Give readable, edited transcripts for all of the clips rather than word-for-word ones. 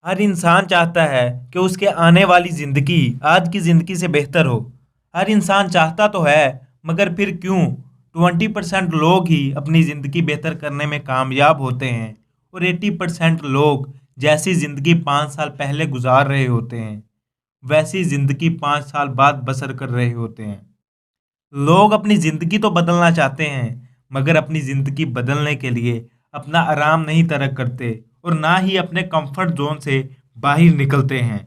हर इंसान चाहता है कि उसके आने वाली ज़िंदगी आज की ज़िंदगी से बेहतर हो। हर इंसान चाहता तो है, मगर फिर क्यों 20% लोग ही अपनी ज़िंदगी बेहतर करने में कामयाब होते हैं और 80% लोग जैसी ज़िंदगी 5 साल पहले गुजार रहे होते हैं वैसी ज़िंदगी 5 साल बाद बसर कर रहे होते हैं। लोग अपनी ज़िंदगी तो बदलना चाहते हैं, मगर अपनी ज़िंदगी बदलने के लिए अपना आराम नहीं तर्क करते और ना ही अपने कंफर्ट जोन से बाहर निकलते हैं।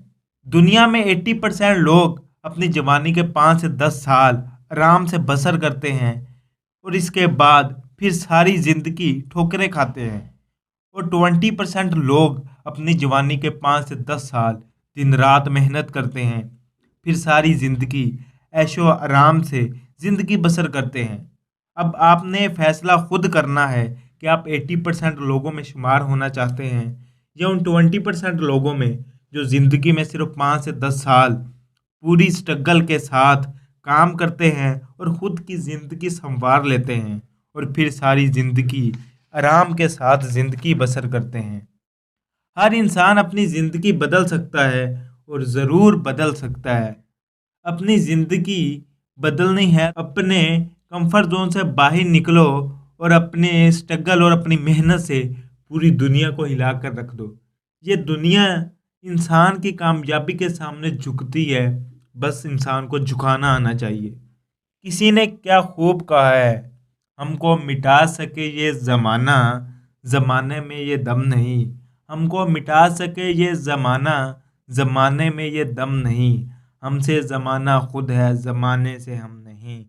दुनिया में 80% लोग अपनी जवानी के 5 से 10 साल आराम से बसर करते हैं और इसके बाद फिर सारी ज़िंदगी ठोकरें खाते हैं। और 20% लोग अपनी जवानी के 5 से 10 साल दिन रात मेहनत करते हैं, फिर सारी ज़िंदगी ऐशो आराम से ज़िंदगी बसर करते हैं। अब आपने फैसला खुद करना है कि आप 80% लोगों में शुमार होना चाहते हैं या उन 20% लोगों में जो ज़िंदगी में सिर्फ 5 से 10 साल पूरी स्ट्रगल के साथ काम करते हैं और खुद की ज़िंदगी संवार लेते हैं और फिर सारी ज़िंदगी आराम के साथ ज़िंदगी बसर करते हैं। हर इंसान अपनी ज़िंदगी बदल सकता है और ज़रूर बदल सकता है। अपनी ज़िंदगी बदलनी है, अपने कंफर्ट ज़ोन से बाहर निकलो और अपने स्ट्रगल और अपनी मेहनत से पूरी दुनिया को हिला कर रख दो। ये दुनिया इंसान की कामयाबी के सामने झुकती है, बस इंसान को झुकाना आना चाहिए। किसी ने क्या खूब कहा है, हमको मिटा सके ये ज़माना, ज़माने में ये दम नहीं। हमको मिटा सके ये ज़माना, ज़माने में ये दम नहीं। हमसे ज़माना खुद है, ज़माने से हम नहीं।